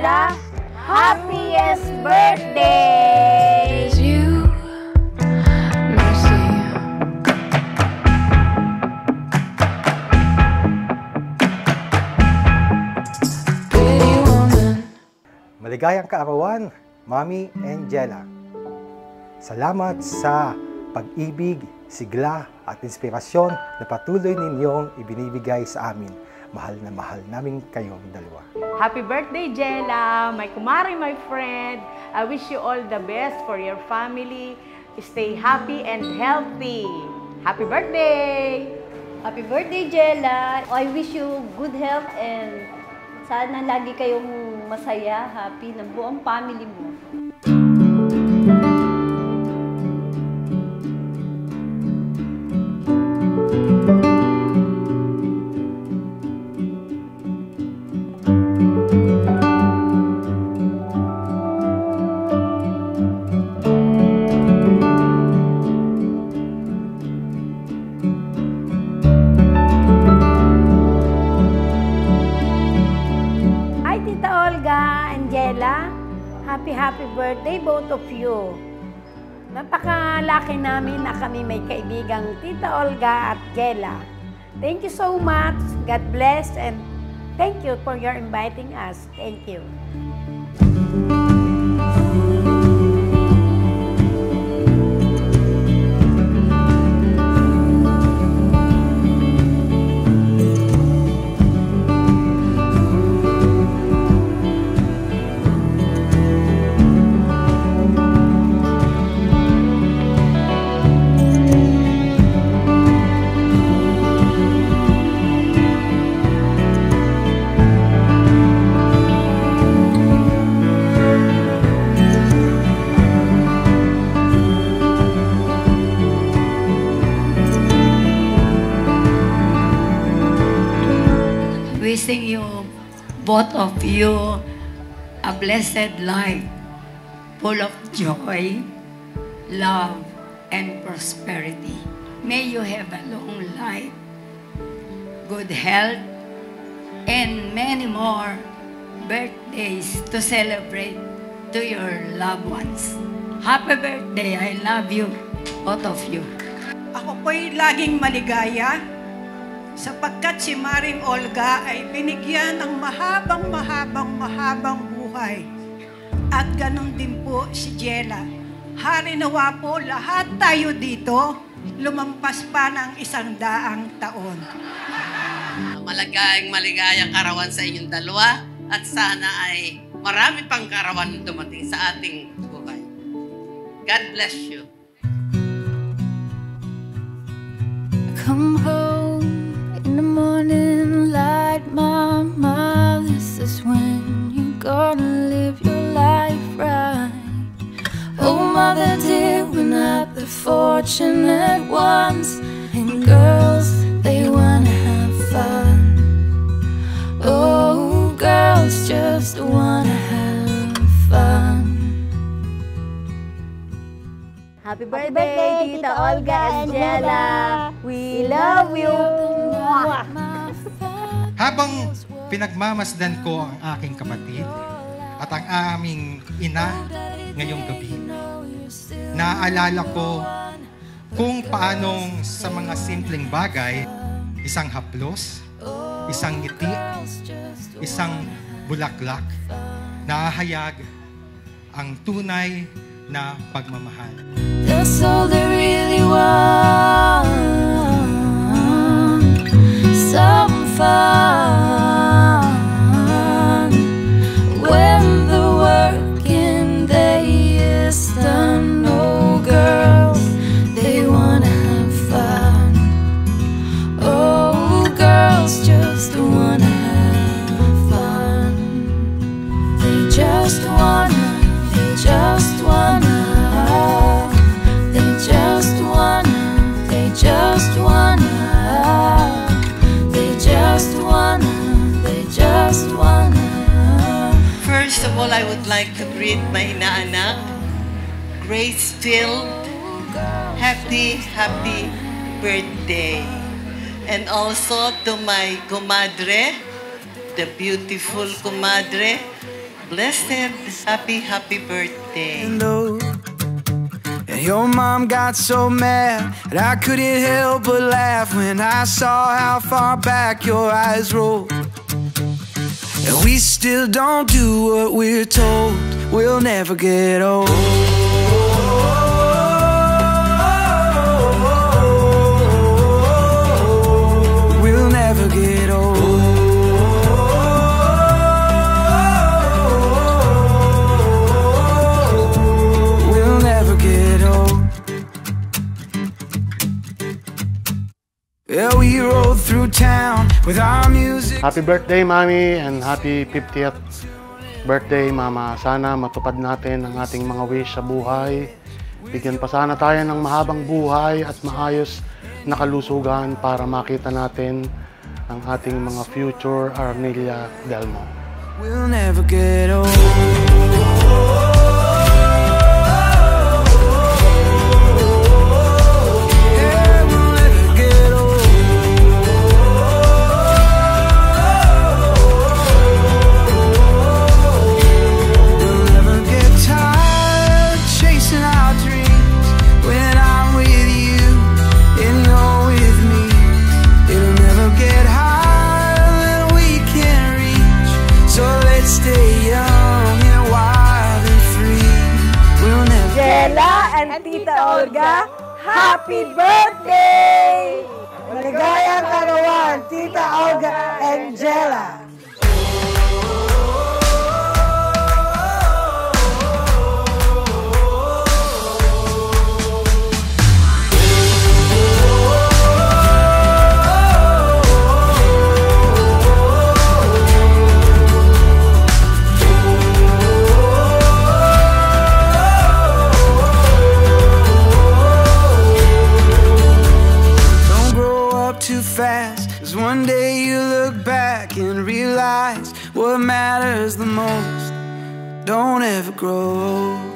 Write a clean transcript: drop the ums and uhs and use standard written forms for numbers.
Angela, happiest birthday! You, mercy. Pretty woman. Maligayang kaarawan, Mami Angela. Salamat sa pag-ibig, sigla at inspirasyon na patuloy ninyong ibinibigay sa amin. Mahal na mahal namin kayong dalawa. Happy birthday, Jella! My kumari, my friend. I wish you all the best for your family. Stay happy and healthy. Happy birthday! Happy birthday, Jella! I wish you good health and sana lagi kayong masaya, happy ng buong family mo. Angela, happy birthday both of you. Napakalaki namin na kami may kaibigang Tita Olga at Jella. Thank you so much. God bless and thank you for your inviting us. Thank you. Wishing you, both of you, a blessed life, full of joy, love, and prosperity. May you have a long life, good health, and many more birthdays to celebrate to your loved ones. Happy birthday! I love you, both of you. Ako po'y laging maligaya sapagkat si Maring Olga ay binigyan ng mahabang buhay. At ganon din po si Jella. Hari nawa po lahat tayo dito, lumampas pa ng 100 taon. Maligayang karawan sa inyong dalawa at sana ay marami pang karawan dumating sa ating buhay. God bless you. Come home in the morning light, Mama, this is when you're gonna live your life right. Oh, Mother dear, we're not the fortunate ones, and girls, they wanna have fun. Oh, girls just wanna have fun. Happy birthday, Tita Olga and Jella! We love you! Habang pinagmamasdan ko ang aking kapatid at ang aming ina ngayong gabi, naaalala ko kung paanong sa mga simpleng bagay, isang haplos, isang ngiti, isang bulaklak, nahahayag ang tunay na pagmamahal. That's all they really want. Some fun when the working day is done. Oh, girls, they wanna have fun. Oh, girls just wanna have fun. They just wanna. They just wanna. They just wanna. They just wanna. They just wanna. They just wanna. First of all, I would like to greet my inaanak, grace-filled, happy birthday. And also to my comadre, the beautiful comadre, blessed, happy birthday. And your mom got so mad that I couldn't help but laugh when I saw how far back your eyes rolled. And we still don't do what we're told. We'll never get old. We'll never get old. We'll never get old. Yeah, we rode through town with our music. Happy birthday, Mami, and happy 50th birthday, Mama. Sana matupad natin ang ating mga wish sa buhay. Bigyan pa sana tayo ng mahabang buhay at maayos na kalusugan para makita natin ang ating mga future Arnelia Delmo. We'll never get old. And Tita Olga, happy birthday! Maligayang karawan, Tita Olga and Jella. Too fast, 'cause one day you look back and realize what matters the most. Don't ever grow old.